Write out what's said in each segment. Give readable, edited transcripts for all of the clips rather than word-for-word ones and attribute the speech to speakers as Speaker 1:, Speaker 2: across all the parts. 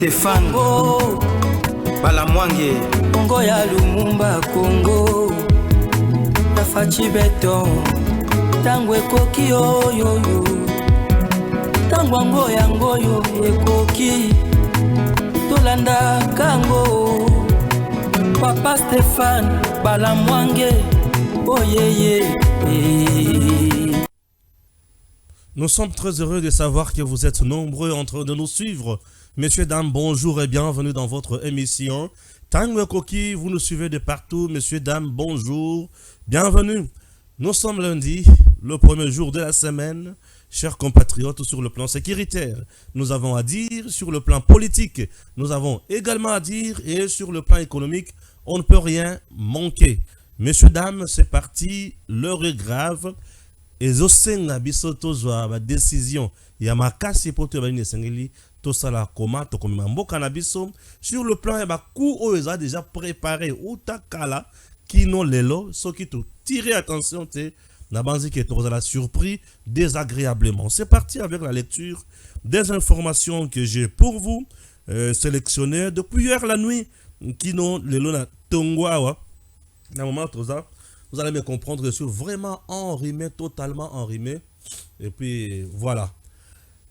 Speaker 1: Stéphane Balamwange
Speaker 2: Congo ya Lumumba Congo Tafachi beton Tango ekoki oyoyo Tango ango yango yo ekoki Tolanda kango Papa Stéphane Balamwange Oh yeah.
Speaker 3: Nous sommes très heureux de savoir que vous êtes nombreux en train de nous suivre. Messieurs, dames, bonjour et bienvenue dans votre émission. Tango Koki, vous nous suivez de partout. Messieurs, dames, bonjour, bienvenue. Nous sommes lundi, le premier jour de la semaine. Chers compatriotes, sur le plan sécuritaire, nous avons à dire sur le plan politique. Nous avons également à dire et sur le plan économique, on ne peut rien manquer. Messieurs, dames, c'est parti, l'heure est grave. Et zosenga biso tozwa ba décision ya makasi poto ba sengeli to sala koma to komema mboka na biso sur le plan ya ba coup oyo déjà préparé utakala kino lelo soki to tirer attention te na banzi ke to la surpris désagréablement. C'est parti avec la lecture des informations que j'ai pour vous sélectionnées depuis hier la nuit kino lelo na tongwa na moment toza. Vous allez me comprendre, je suis vraiment enrhumé, totalement enrhumé. Et puis, voilà.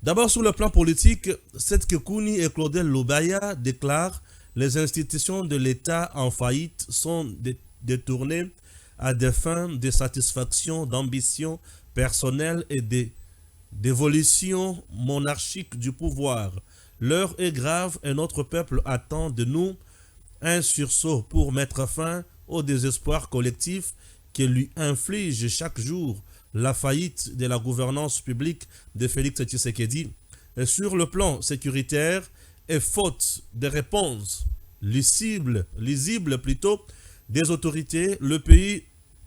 Speaker 3: D'abord, sur le plan politique, Seth Kekouni et Claudel Lobaya déclarent les institutions de l'État en faillite sont détournées à des fins de satisfaction, d'ambition personnelle et d'évolution monarchique du pouvoir. L'heure est grave et notre peuple attend de nous un sursaut pour mettre fin au désespoir collectif que lui inflige chaque jour la faillite de la gouvernance publique de Félix Tshisekedi. Et sur le plan sécuritaire, et faute de réponses lisibles plutôt des autorités, le pays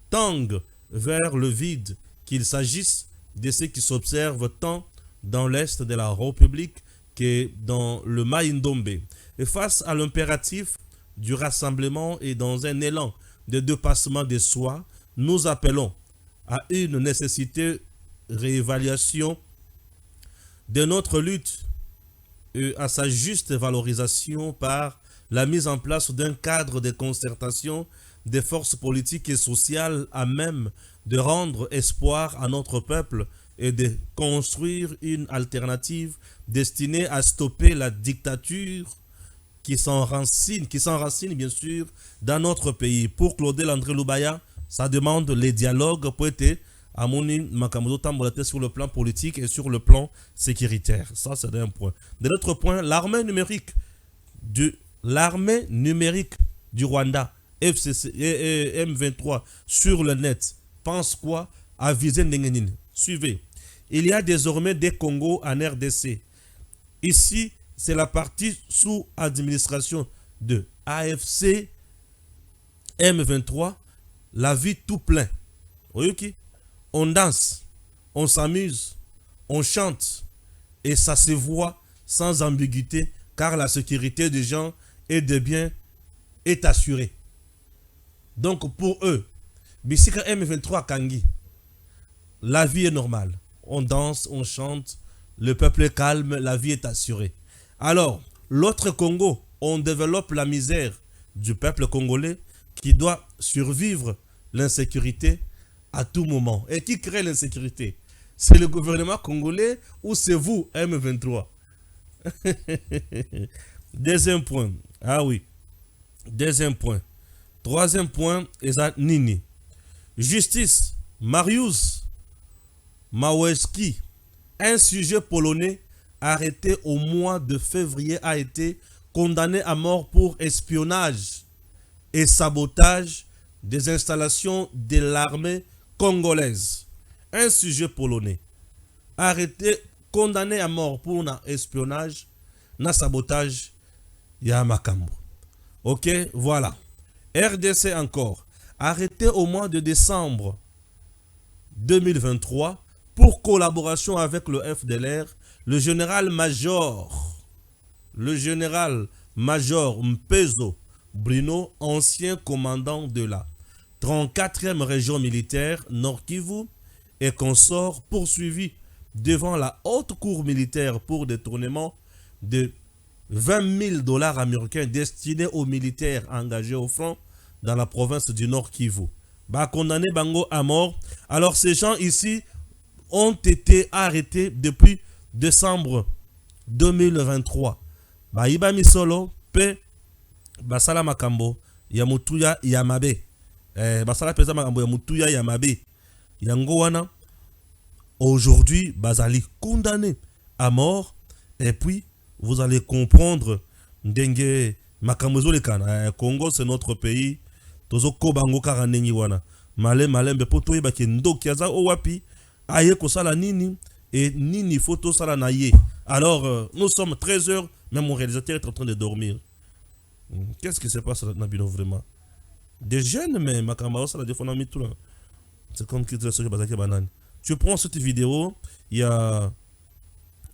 Speaker 3: tangue vers le vide, qu'il s'agisse de ce qui s'observe tant dans l'est de la République que dans le Maïndombe. Et face à l'impératif du rassemblement et dans un élan de dépassement de soi, nous appelons à une nécessité réévaluation de notre lutte et à sa juste valorisation par la mise en place d'un cadre de concertation des forces politiques et sociales à même de rendre espoir à notre peuple et de construire une alternative destinée à stopper la dictature qui s'enracine bien sûr dans notre pays. Pour Claudel André Lubaya, ça demande les dialogues pour être sur le plan politique et sur le plan sécuritaire. Ça, c'est un point. De l'autre point, l'armée numérique du Rwanda, FCC, M23, sur le net, pense quoi à viser Nengenin? Suivez. Il y a désormais des Congos en RDC. Ici, c'est la partie sous administration de AFC M23, la vie tout plein. Okay? On danse, on s'amuse, on chante et ça se voit sans ambiguïté car la sécurité des gens et des biens est assurée. Donc pour eux, Bissika M23 Kangi, la vie est normale. On danse, on chante, le peuple est calme, la vie est assurée. Alors, l'autre Congo, on développe la misère du peuple congolais qui doit survivre l'insécurité à tout moment. Et qui crée l'insécurité? C'est le gouvernement congolais ou c'est vous, M23? Deuxième point. Ah oui. Deuxième point. Troisième point, Eza Nini. Justice. Mariusz Maweski, un sujet polonais arrêté au mois de février, a été condamné à mort pour espionnage et sabotage des installations de l'armée congolaise. Un sujet polonais arrêté, condamné à mort pour espionnage, na sabotage, ya makambo. Ok, voilà. RDC encore, arrêté au mois de décembre 2023 pour collaboration avec le FDLR, le général-major Mpezo Bruno, ancien commandant de la 34e région militaire Nord Kivu et consort, poursuivi devant la haute cour militaire pour détournement de 20 000 dollars américains destinés aux militaires engagés au front dans la province du Nord Kivu. Bah, condamné Bango à mort. Alors ces gens ici ont été arrêtés depuis décembre 2023. Bah, Iba Misolo, P. Basala Makambo, Yamutuya Yamabe. Basala Pesa Makambo, Yamutuya Yamabe. Yangowana, aujourd'hui, Bazali condamné à mort. Et puis, vous allez comprendre, Ndenge Makambozo le Kana. Congo, c'est notre pays. Tozo Kobango Karanengi Wana. Malé, malé, mais pour toi, Ndo Kiaza Owapi, Aye Kosala Nini, et Nini Photo Sala Naye. Alors, nous sommes 13h, même mon réalisateur est en train de dormir. Qu'est-ce qui se passe là, Nabino, vraiment? Des jeunes, mais Makambo, ça la défend tout là. C'est comme qui te laisse Bazaki Banane. Tu prends cette vidéo, il y a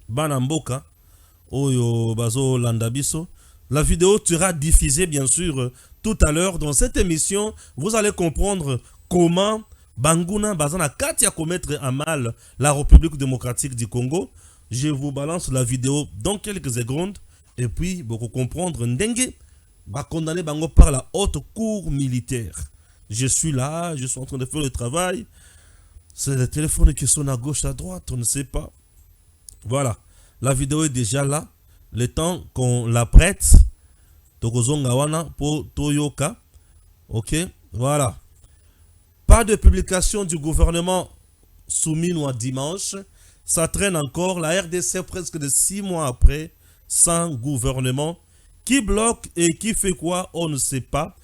Speaker 3: Banamboka, Oyo Bazo Landabiso. La vidéo sera diffusée bien sûr tout à l'heure dans cette émission. Vous allez comprendre comment Banguna Bazana Katia commettre à mal la République démocratique du Congo. Je vous balance la vidéo dans quelques secondes et puis beaucoup comprendre Ndenge va condamner Bango par la haute cour militaire. Je suis là, je suis en train de faire le travail. C'est le téléphone qui sonne à gauche, à droite, on ne sait pas. Voilà, la vidéo est déjà là. Le temps qu'on la prête, Tokozongawana pour Toyoka. Ok, voilà. Pas de publication du gouvernement soumis à dimanche. Ça traîne encore. La RDC presque de 6 mois après, sans gouvernement. Qui bloque et qui fait quoi, on ne sait pas.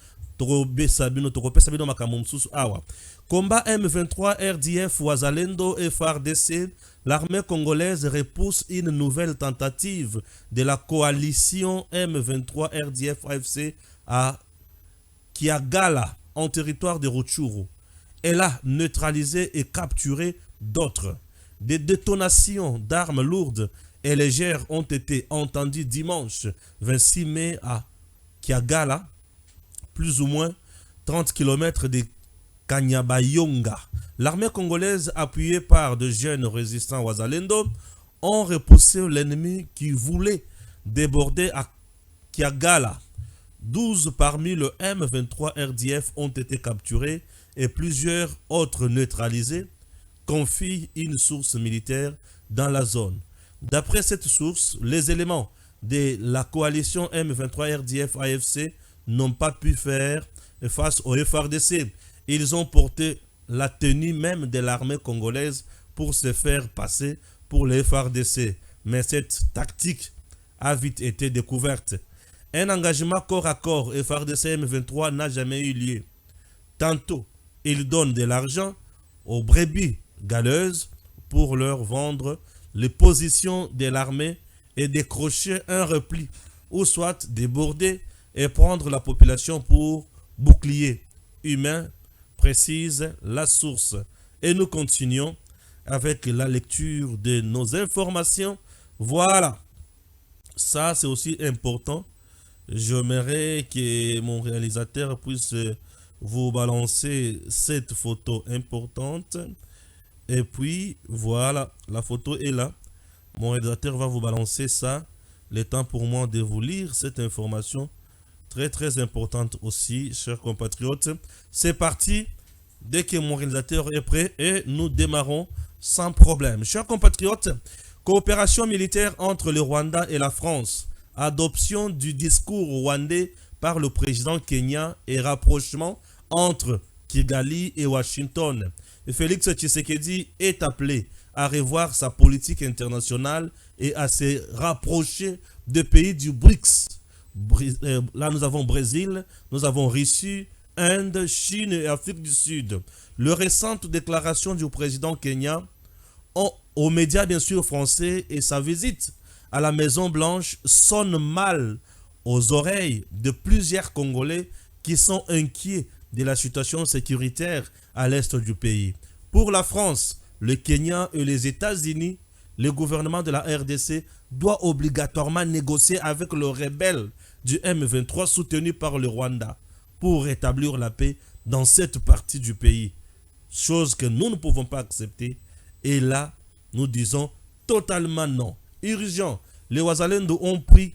Speaker 3: Combat M23, RDF, Ouazalendo et FARDC, l'armée congolaise repousse une nouvelle tentative de la coalition M23 RDF AFC à Kiagala, en territoire de Rutshuru. Elle a neutralisé et capturé d'autres. Des détonations d'armes lourdes et légères ont été entendues dimanche 26 mai à Kiagala, plus ou moins 30 km de Kanyabayonga. L'armée congolaise, appuyée par de jeunes résistants Ouazalendo, ont repoussé l'ennemi qui voulait déborder à Kiagala. 12 parmi le M23 RDF ont été capturés et plusieurs autres neutralisés, confie une source militaire dans la zone. D'après cette source, les éléments de la coalition M23 RDF AFC n'ont pas pu faire face au FARDC. Ils ont porté la tenue même de l'armée congolaise pour se faire passer pour les FARDC. Mais cette tactique a vite été découverte. Un engagement corps à corps FARDC M23 n'a jamais eu lieu. Tantôt, ils donnent de l'argent aux brebis galeuses pour leur vendre les positions de l'armée et décrocher un repli, ou soit déborder et prendre la population pour bouclier humain, précise la source. Et nous continuons avec la lecture de nos informations. Voilà, ça c'est aussi important. J'aimerais que mon réalisateur puisse vous balancer cette photo importante. Et puis, voilà, la photo est là. Mon réalisateur va vous balancer ça. Le temps pour moi de vous lire cette information. Très, très importante aussi, chers compatriotes. C'est parti. Dès que mon réalisateur est prêt, et nous démarrons sans problème. Chers compatriotes, coopération militaire entre le Rwanda et la France. Adoption du discours rwandais par le président kenyan et rapprochement entre Kigali et Washington. Félix Tshisekedi est appelé à revoir sa politique internationale et à se rapprocher des pays du BRICS. Là, nous avons Brésil, nous avons Russie, Inde, Chine et Afrique du Sud. Les récentes déclarations du président kenyan aux médias bien sûr français et sa visite à la Maison Blanche sonnent mal aux oreilles de plusieurs Congolais qui sont inquiets de la situation sécuritaire à l'est du pays. Pour la France, le Kenya et les États-Unis, le gouvernement de la RDC doit obligatoirement négocier avec le rebelle du M23 soutenu par le Rwanda pour rétablir la paix dans cette partie du pays. Chose que nous ne pouvons pas accepter. Et là, nous disons totalement non. Urgent, les Ouazalendo ont pris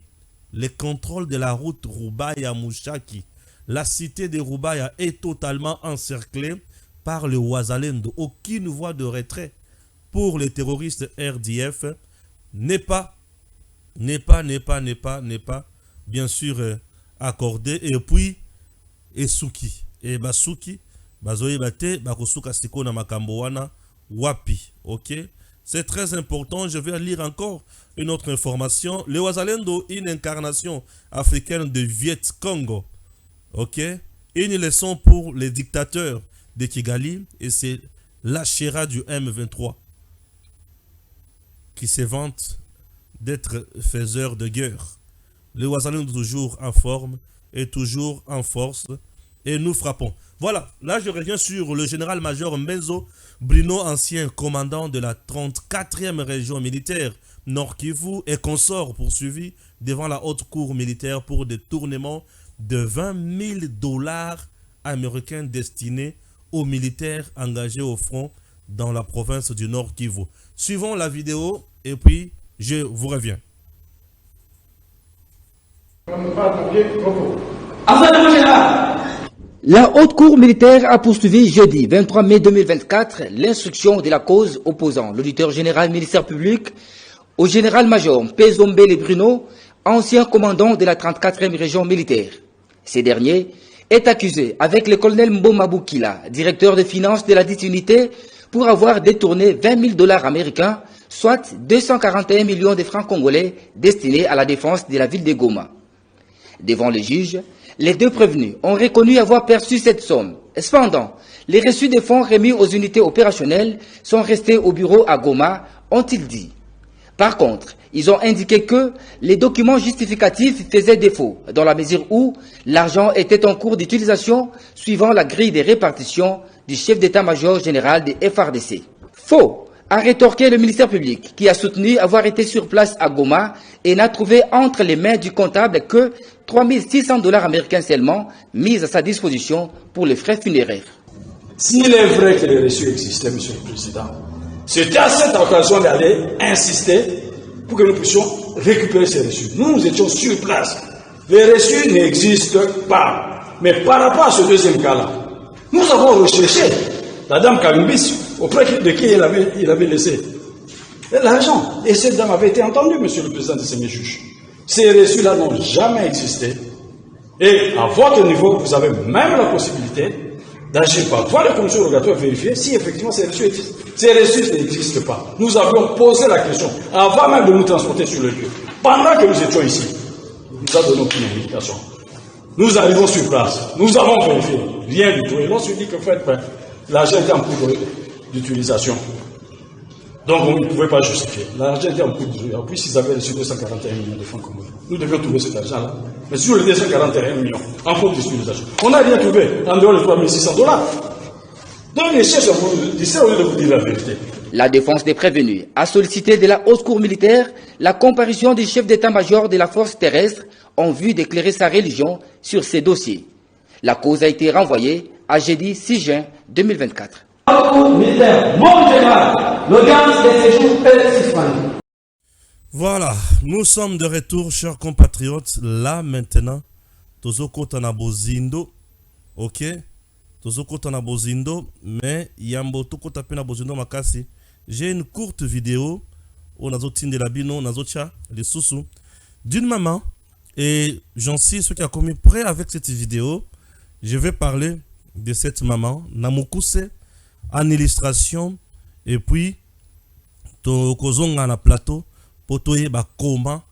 Speaker 3: les contrôles de la route Rubaya-Mushaki. La cité de Rubaya est totalement encerclée par le Wazalendo. Aucune voie de retrait pour les terroristes RDF n'est pas, bien sûr, accordée. Et puis, Esuki. Et Basuki, Bazoye Bate, Bakosuka Siko na makambo wana, Wapi. Ok? C'est très important. Je vais lire encore une autre information. Le Wazalendo, une incarnation africaine de Viet Congo. Ok? Une leçon pour les dictateurs de Kigali. Et c'est l'Achera du M23 qui se vante d'être faiseur de guerre. Le Wazalendo toujours en forme et toujours en force. Et nous frappons. Voilà, là je reviens sur le général-major Mbenzo Bruno, ancien commandant de la 34e région militaire Nord Kivu et consort poursuivi devant la haute cour militaire pour détournement de 20 000 dollars américains destinés aux militaires engagés au front dans la province du Nord Kivu. Suivons la vidéo et puis je vous reviens.
Speaker 1: La haute cour militaire a poursuivi jeudi 23 mai 2024 l'instruction de la cause opposant l'auditeur général ministère public au général-major Mpenzombele Bruno, ancien commandant de la 34e région militaire. Ces derniers est accusé avec le colonel Mboma Boukila, directeur des finances de la dite unité, pour avoir détourné 20 000 dollars américains, soit 241 millions de francs congolais destinés à la défense de la ville de Goma. Devant les juges, les deux prévenus ont reconnu avoir perçu cette somme. Cependant, les reçus des fonds remis aux unités opérationnelles sont restés au bureau à Goma, ont-ils dit. Par contre, ils ont indiqué que les documents justificatifs faisaient défaut, dans la mesure où l'argent était en cours d'utilisation suivant la grille de répartition du chef d'état-major général des FARDC. Faux, a rétorqué le ministère public, qui a soutenu avoir été sur place à Goma et n'a trouvé entre les mains du comptable que 3 600 dollars américains seulement mis à sa disposition pour les frais funéraires.
Speaker 4: S'il est vrai que les reçus existaient, Monsieur le Président, c'était à cette occasion d'aller insister pour que nous puissions récupérer ces reçus. Nous étions sur place. Les reçus n'existent pas. Mais par rapport à ce deuxième cas-là, nous avons recherché la dame Kalumbis, auprès de qui il avait laissé l'argent. Et cette dame avait été entendue, Monsieur le Président de ces juges. Ces reçus-là n'ont jamais existé. Et à votre niveau, vous avez même la possibilité d'agir par voie de commission rogatoire vérifier si effectivement ces reçus existent. Ces reçus n'existent pas. Nous avions posé la question avant même de nous transporter sur le lieu. Pendant que nous étions ici, nous avons donné aucune indication. Nous arrivons sur place, nous avons vérifié, rien du tout. Et l'on se dit que l'argent était en cours d'utilisation. Donc on ne pouvait pas justifier. L'argent était en cours d'utilisation. Puisqu'ils avaient reçu 241 millions de francs congolais. Nous devions trouver cet argent-là. Mais sur les 241 millions, en cours d'utilisation, on n'a rien trouvé en dehors de 3 600 dollars. Donc les chefs sont d'ici au lieu de vous dire la vérité.
Speaker 1: La défense des prévenus a sollicité de la haute cour militaire la comparution du chef d'état-major de la force terrestre en vue d'éclairer sa religion sur ces dossiers. La cause a été renvoyée à jeudi 6 juin 2024.
Speaker 3: Voilà, nous sommes de retour, chers compatriotes. Là, maintenant, Tozoko Tanabozindo, ok? Tozoko Tanabozindo, mais Yambo Toko Tapena Bozindo Makasi. J'ai une courte vidéo où Nazotine de la Bino, Nazotia, les Soussous, d'une maman. Et j'en suis ceux qui ont commis près avec cette vidéo. Je vais parler de cette maman, Namukuse, en illustration. Et puis, Tokozonga na plateau, Potoye Bakoma,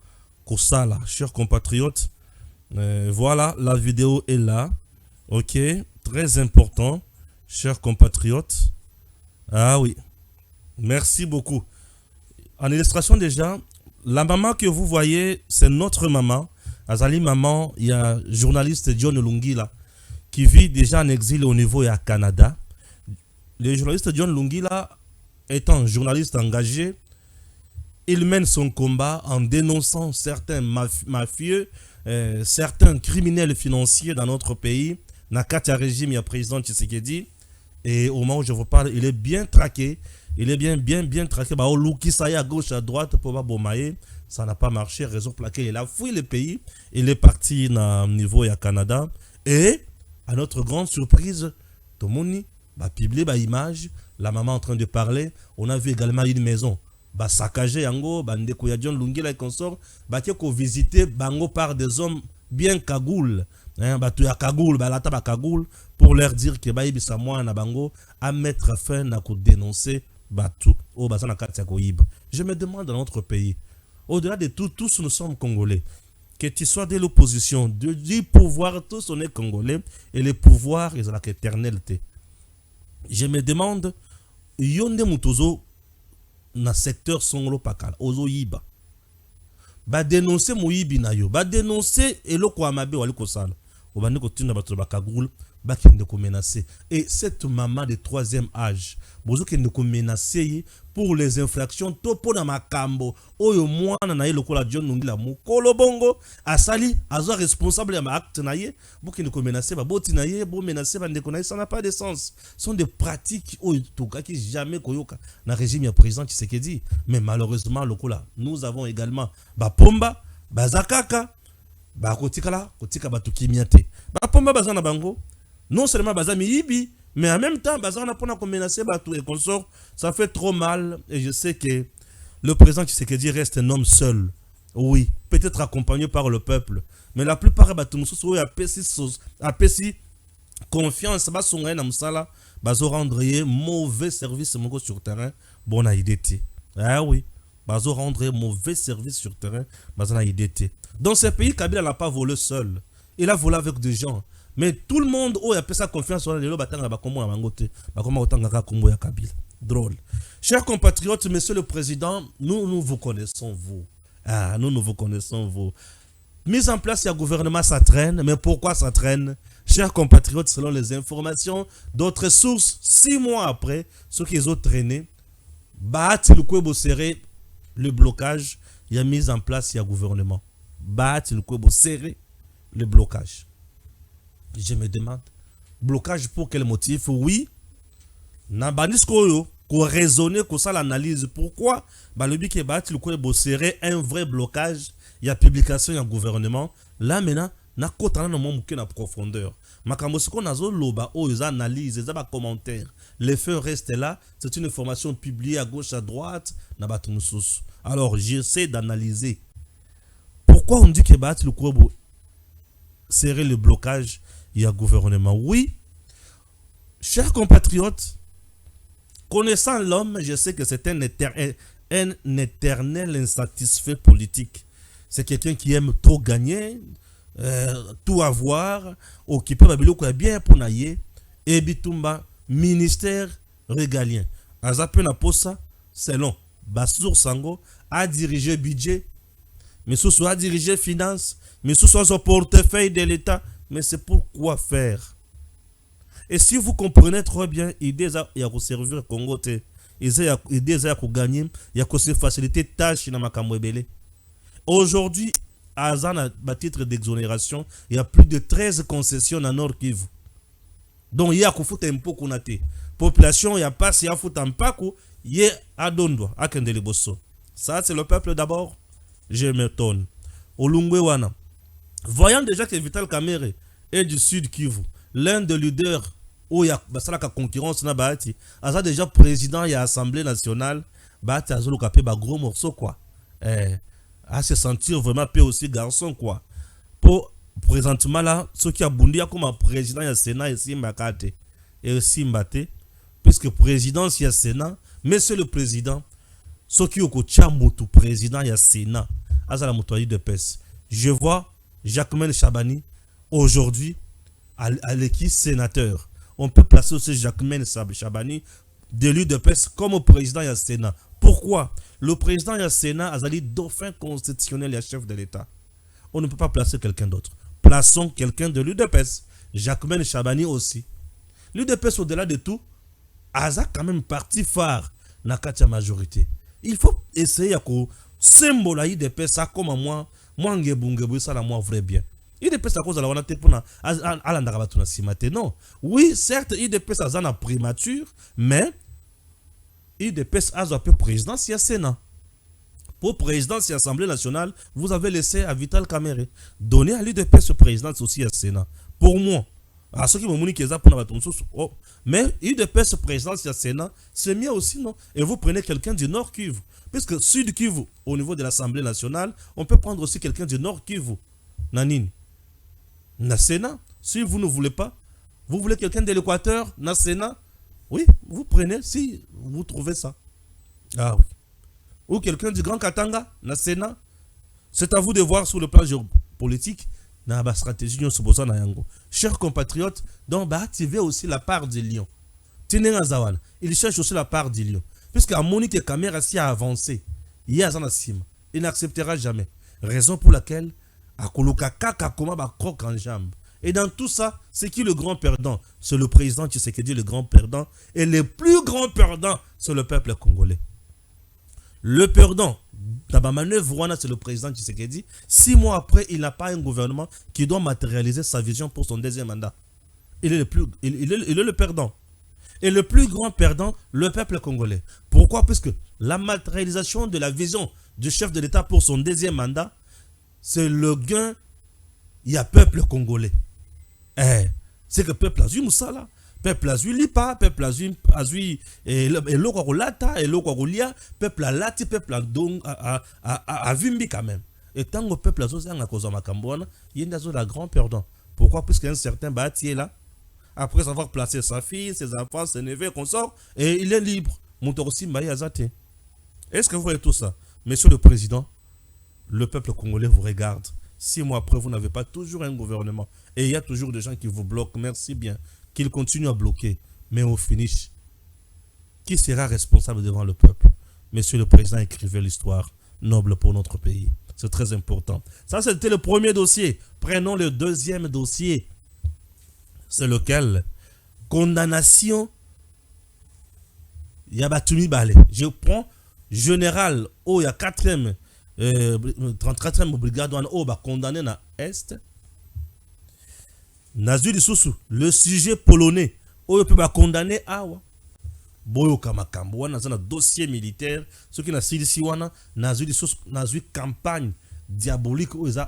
Speaker 3: Kosala, chers compatriotes. Voilà, la vidéo est là. Ok, très important, chers compatriotes. Ah oui, merci beaucoup. En illustration déjà, la maman que vous voyez, c'est notre maman. Azali maman, il y a journaliste John Lungila qui vit déjà en exil au niveau et à Canada. Le journaliste John Lungila étant journaliste engagé, il mène son combat en dénonçant certains mafieux, certains criminels financiers dans notre pays. Nakata régime, il y a président Tshisekedi. Et au moment où je vous parle, il est bien traqué. Il est bien traqué. Bah, au Loukisaya à gauche, à droite, pour Bomaye. ça n'a pas marché, raison pour laquelle il a fui le pays, il est parti au niveau du Canada, et à notre grande surprise, tout le monde a publié une image, la maman en train de parler, on a vu également une maison, saccagée, yango, ndeko ya John Lungila et consort, qui ont visité bango par des hommes bien cagoule, ya cagoule, lata cagoule, pour leur dire que bisa moi na bango à mettre fin à dénoncer tout au bassin na koyiba. Je me demande dans notre pays, au-delà de tout, tous nous sommes congolais. Que tu sois de l'opposition, du pouvoir, tous on est congolais et le pouvoir est la éternalité. Je me demande, yonde mutozo na secteur songolo pakala, ozo yiba. Ba dénoncer moyibi na yo, ba dénoncer eloko amabe wali kosala. Obandi kotina bato bakagul, ba kende ko menacer. Et cette maman de 3e âge, bozo kende ko menacer pour les infractions topo na makambo oyo mwana na ye lokola John Lungila mukolo bongo asali azo responsable ya ma acte na ye bokende ko menacer ba boti na ye bo menacer ba ndeko na ye, ça n'a pas de sens. Ce sont des pratiques oyo tokaki jamais koyoka na régime ya président Tshisekedi. Mais malheureusement lokola nous avons également ba pomba ba zakaka ba kotikala kotika ba tukimiate ba pomba bazana bango non seulement bazami yibi, mais en même temps, on a pas menacé tout et consort, ça fait trop mal. Et je sais que le président Tshisekedi reste un homme seul. Oui, peut-être accompagné par le peuple. Mais la plupart a péci confiance, rendre mauvais service sur terrain. Bon, a idée. Ah oui, rendre mauvais service sur terrain. Dans ce pays, Kabila n'a pas volé seul. Il a volé avec des gens. Mais tout le monde a fait sa confiance sur les drôle. Chers compatriotes, monsieur le président, nous vous connaissons, vous. Ah, nous vous connaissons, vous. Mise en place, il y a gouvernement, ça traîne. Mais pourquoi ça traîne? Chers compatriotes, selon les informations d'autres sources, 6 mois après, ceux qui ont traîné, le blocage, il y a mise en place, il y a gouvernement. Serré le blocage. Je me demande, blocage pour quel motif? Oui, na bandisco ko raisonner ko ça l'analyse pourquoi le but que serrer un vrai blocage, il y a publication, il y a gouvernement. Là maintenant, na kota na mo na profondeur. Makambo siko nazo loba o ils analyse, ils ba commentaire. Les faits restent là, c'est une information publiée à gauche à droite na batumusus. Alors, j'essaie d'analyser pourquoi on dit que serrer le blocage, il y a gouvernement. Oui, chers compatriotes, connaissant l'homme, je sais que c'est un éternel insatisfait politique. C'est quelqu'un qui aime trop gagner, tout avoir, occuper Babiloko bien pour naïe, et bitumba, ministère régalien. Azape na posa, c'est long. Basour Sango a dirigé budget, mais sous a dirigé finance, mais sous son portefeuille de l'État. Mais c'est pourquoi faire. Et si vous comprenez très bien, l'idée est de servir le Congo, l'idée est de gagner, il y a de se faciliter tâche dans ma. Aujourd'hui, à titre d'exonération, il y a plus de 13 concessions dans Nord Kivu. Donc il y a un peu de konate. Population, il y a pas si un peu de paco, il y a à Dondo, à Kendeliboso. Ça, c'est le peuple d'abord. Je m'étonne. Olungwe wana. Voyant déjà que Vital Kamerhe est du Sud Kivu, l'un des leaders où il y a la concurrence, il a déjà président de l'Assemblée nationale, il a un gros morceau, quoi. À se sentir vraiment peu aussi garçon, quoi. Pour présentement, là, ce qui a bondi comme président du Sénat, et aussi Mbate, puisque président du Sénat, monsieur le président, ce qui est président du Sénat, à la motorie de PES. Je vois Jacquemain Chabani, aujourd'hui, à l'équipe sénateur. On peut placer aussi Jacquemain Chabani, d'élu de PES, comme président du Sénat. Pourquoi? Le président du Sénat a dit dauphin constitutionnel et chef de l'État. On ne peut pas placer quelqu'un d'autre. Plaçons quelqu'un de l'UDPS. Jacquemain Chabani aussi. L'UDPS, au-delà de tout, a quand même parti phare dans la majorité. Il faut essayer de symbole l'UDPS comme moi. Moi, ça la moi vrai bien. IDPS à cause de la wanate pour non. Oui, certes, IDPS a une primature, mais IDPS a un peu présidence, il y a Sénat. Pour présidence et Assemblée nationale, vous avez laissé à Vital Kamerhe. Donnez à l'UDPS présidence aussi à Sénat. Pour moi, à ceux qui m'ont dit qu'ils ont pour oh. Mais UDPS présidence et Sénat, c'est mieux aussi, non? Et vous prenez quelqu'un du Nord Kivu. Puisque Sud Kivu, au niveau de l'Assemblée nationale, on peut prendre aussi quelqu'un du Nord Kivu. Nanine. Na Sénat, si vous ne voulez pas, vous voulez quelqu'un de l'Équateur, na Sénat, oui, vous prenez si vous trouvez ça. Ah oui. Ou quelqu'un du Grand Katanga, na Sénat. C'est à vous de voir sur le plan géopolitique, na ba stratégie nous supposons na yango. Chers compatriotes, donc bah activer aussi la part du lion. Tinenga Zawan, il cherche aussi la part du lion. Puisque à Monique Caméra si a avancé, il y a un sim, il n'acceptera jamais. Raison pour laquelle à Koloka Kaka Koma ba croque en jambe. Et dans tout ça, c'est qui le grand perdant? C'est le président Tshisekedi, le grand perdant. Et le plus grand perdant, c'est le peuple congolais. Le perdant, dans ma manœuvre, c'est le président Tshisekedi. 6 mois après, il n'a pas un gouvernement qui doit matérialiser sa vision pour son deuxième mandat. Il est le perdant. Et le plus grand perdant, le peuple congolais. Pourquoi? Parce que la matérialisation de la vision du chef de l'État pour son deuxième mandat, c'est le gain, il y a peuple congolais. C'est que le peuple a vu Moussala. Peuple a vu Lipa, peuple a vu Eloko Lata, Eloko Lia, peuple a Lati, peuple a vu Mbi quand même. Et tant que le peuple a vu Makamboana, il y a un grand perdant. Pourquoi? Parce qu'un certain Bati est là, après avoir placé sa fille, ses enfants, ses neveux, consorts, et il est libre. Montorosi Mbaye Azate. Est-ce que vous voyez tout ça? Monsieur le Président, le peuple congolais vous regarde. 6 mois après, vous n'avez pas toujours un gouvernement. Et il y a toujours des gens qui vous bloquent. Merci bien. Qu'ils continuent à bloquer. Mais au finish, qui sera responsable devant le peuple? Monsieur le Président, écrivez l'histoire noble pour notre pays. C'est très important. Ça, c'était le premier dossier. Prenons le deuxième dossier. C'est lequel? Condamnation. Yabatumi Bale. Je prends général. Oh, il y a 4e. 34e brigade on va condamner na Est. Nazu Lisusu, le sujet polonais, on peut pas condamner Awa. Boyo Kamakambo, on a un dossier militaire, ce qui n'a pas wana, Nazu Lisusu, Nazu campagne diabolique où ils ont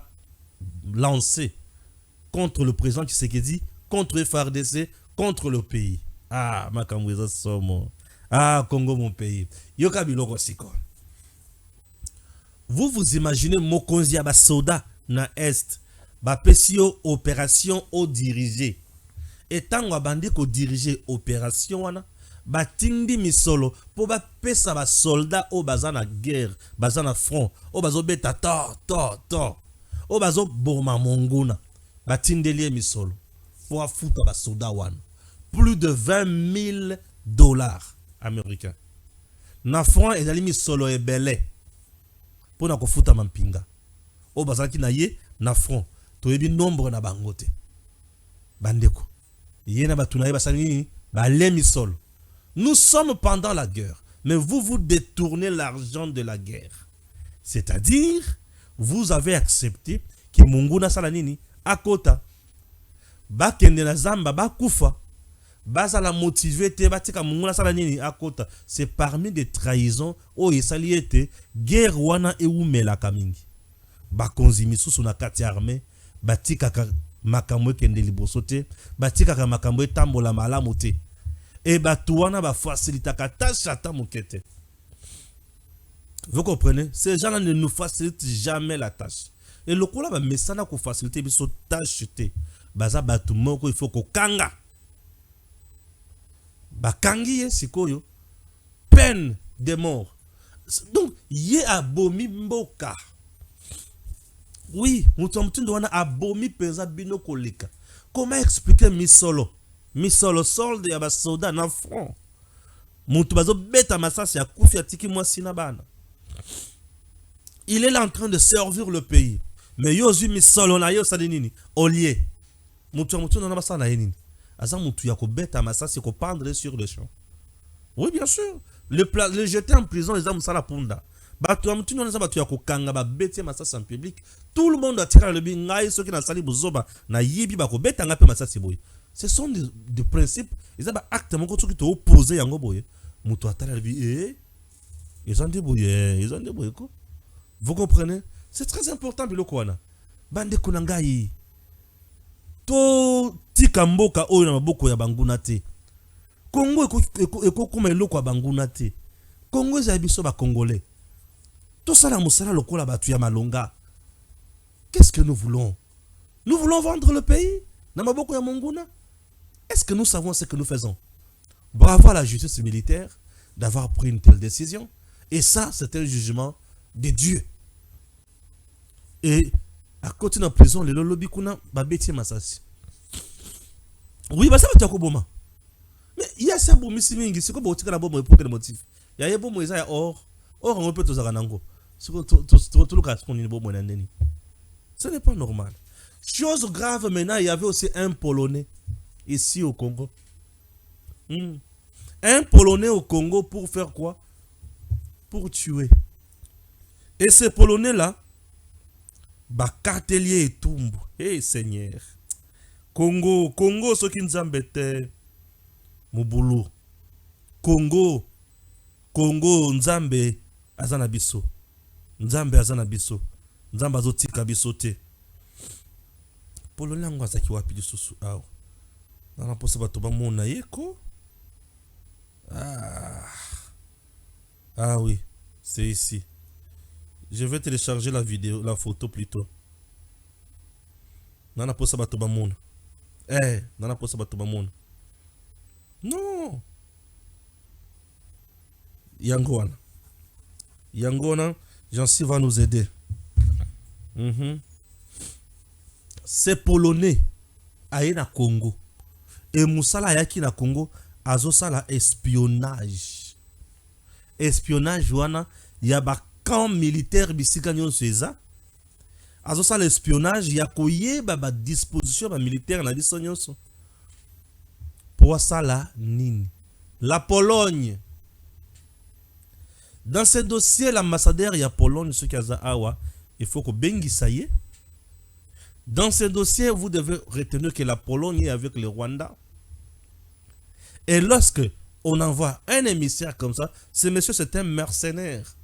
Speaker 3: lancé contre le président Tshisekedi, contre FARDC, contre le pays. Ah, Makambo, ils sont ah, Congo, mon pays. Yoka biloko siko. Vous imaginez Mokonzi ya soda na Est, ba pesio opération au dirigé. Et tant que bandi ko diriger opération wana, ba tindi misolo pour ba pesa ba soldat au bazana guerre, bazana front, au bazo beta to. Au bazo boma monguna, ba tindeli misolo. Pour foutre ba soda wana. Plus de $20,000 américains. Na front et dali misolo e belé. Pour na kofuta mampinga o bazaki na ye na front to yebi nombre na bangote bandeko ye na batuna ye basani ba lemi solo. Nous sommes pendant la guerre, mais vous détournez l'argent de la guerre, c'est-à-dire vous avez accepté que Mungu na sala nini akota ba kende na zamba ba kufa baza la motivé te batika Mungu na sala nini akota. C'est parmi des trahisons o esali ete guerre wana eumela kamingi bakonzi misusu na kati armée batika makambo kende liboso te batika ka makambo etambola malamu te et batu wana ba facilita ka tâche ata mokete. Vous comprenez? Ces gens-là ne nous facilitent jamais la tâche. Et le kola ba mesana ko faciliter biso tâche te baza batu moko il faut ko kanga bakangi sikoyo peine de mort. Donc yé abomi mboka. Oui, mutomtindo wana abomi penza bino koleka. Comment expliquer misolo solde ya ba soda na front? Mutu bazo beta masasi ya kufi atiki mwasi na bana. Il est là en train de servir le pays. Mais yozu misolo na yo sadinini olie. Mutu na basa na yenini. Azamutu ya ko beta masasi ko pendre sur le champ. Oui, bien sûr. Le jeter en prison, les hommes, ça la punda. Tout le monde a tiré le bingaï, ceux qui n'ont sali bozoba, na yibi bako beta ngape masasi boy. Ce sont des principes, ils ont des actes qui sont opposés à ngoboye. Mutu atala le bi, ils ont débrouillé quoi. Vous comprenez? C'est très important, biloko wana. Bande kunangai. To tika mboka oyo na maboko ya banguna te. Congo eko kuma eloko ya banguna te. Congo eza biso ba congolais. To sala musala lokola batu ya malonga. Qu'est-ce que nous voulons? Nous voulons vendre le pays na maboko ya monguna? Est-ce que nous savons ce que nous faisons? Bravo à la justice militaire d'avoir pris une telle décision. Et ça, c'est un jugement de Dieu. Et à côté de la prison, les lobby kuna babeti masasi. Oui, bah ça va boma. Mais il y a ça pour Missy Mingi, c'est quoi pour tirer la bombe pour quel motif? Il y a bombe ça or on peut tous aranango. C'est quoi tout le cas qu'on est bombe nani. Ce n'est pas normal. Chose grave maintenant, il y avait aussi un Polonais ici au Congo. Un Polonais au Congo pour faire quoi? Pour tuer. Et ce Polonais-là, Bakatelier et Tumbu. Eh Seigneur. Congo, ce qui nous embête. Mubulu. Congo, Nzambe azanabiso. Nzambe azanabiso. Nzambe azotika bisote. Polonais ngwazaki wapi lisusu awo. Nana posa bato ba mona yeko. Ah oui, c'est ici. Je vais télécharger la vidéo, la photo plutôt. Nana posa bato ba mona. Nana posa bato ba mona. Non. Yangona, Jansi va nous aider. C'est Polonais aye na Congo. Et Moussala yaki na Congo azo sala espionnage. Espionnage wana ya ba camp militaire bisika nyonso eza. Azo sala espionnage ya koyeba ba disposition ba militaire na biso nyonso. Pour sala nini? La Pologne. Dans ce dossier, l'ambassadeur y a Pologne, ce qui a awa, il faut que Bengi Saye. Dans ce dossier, vous devez retenir que la Pologne est avec le Rwanda. Et lorsque on envoie un émissaire comme ça, ce monsieur c'est un mercenaire.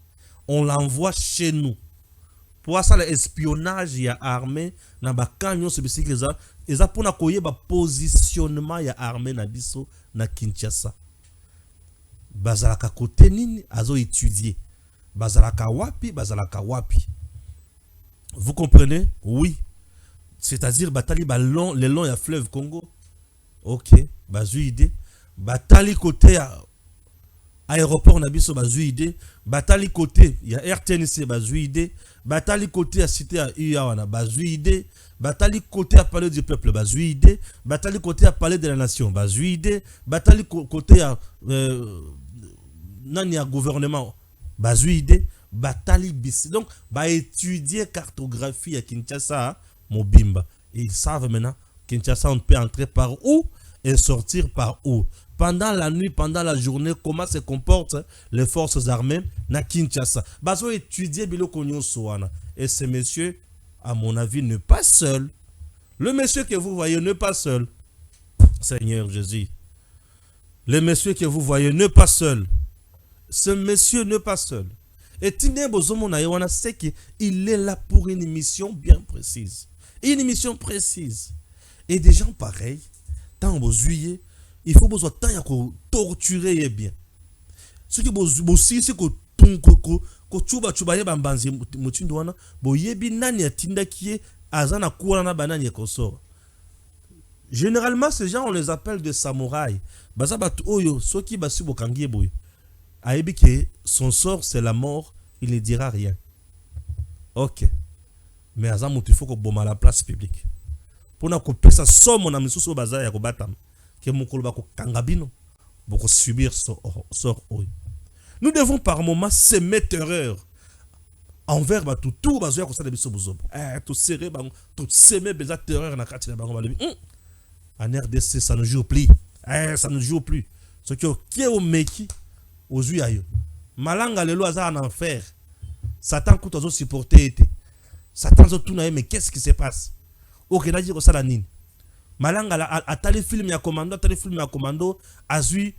Speaker 3: On l'envoie chez nous. Pour ça, l'espionnage, il y a armé, na ba kanyo se bisi keza, eza pona koye ba positionnement ya armé na biso na Kinshasa. Bazalaka kote nini azo étudier. Bazalaka wapi. Vous comprenez? Oui. C'est-à-dire batali ballon le long ya fleuve Congo. OK, bazu idée. Batali côté aéroport na biso bazu idée. Batali côté ya RTNC bazu idée. Batali côté à cité à Uyawana bazu idée. Batali côté à palais du peuple bazu idée. Batali côté à palais de la nation bazu idée. Batali côté à nani à gouvernement bazu idée. Batali bis. Donc ba étudier cartographie à Kinshasa Mobimba. Et ils savent maintenant Kinshasa on peut entrer par où et sortir par où. Pendant la nuit, pendant la journée, comment se comportent les forces armées na Kinshasa. Bazo étudier biloko nyonso wana. Et ce monsieur, à mon avis, n'est pas seul. Le monsieur que vous voyez n'est pas seul. Seigneur Jésus. Le monsieur que vous voyez n'est pas seul. Ce monsieur n'est pas seul. Et Tine Bozomo Naïwana sait qu'il est là pour une mission bien précise. Une mission précise. Et des gens pareils, tant vous juillet, il faut besoin de temps pour torturer bien. Ce qui aussi c'est que chuba bambanzi mutindo wana bo yebi nani atinda kie azana kuwa na banani ekosoro. Généralement ces gens on les appelle des samouraïs. Baza batu oyo soki basi bokangie boyo. Ayebi que son sort c'est la mort, il ne dira rien. OK. Mais azamu il faut que boma la place publique. Pona ko pesa somo na misusu baza ya ko batam. Que mukolo bako kangabino boko subir sort oyo. Nous devons par moments semer terreur envers tout bazoya ko sala biso bozobo. Tout serrer bango, tout semer beza terreur na kati na bango balobi. En RDC ça ne joue plus. Ça ne joue plus. Ce qui au meki aux ayo. Malanga lelo aza en enfer. Satan ko tozo supporter été. Satan zo tout na mais qu'est-ce qui se passe? OK, na dire ça la nini. Malanga atali film ya commando, azui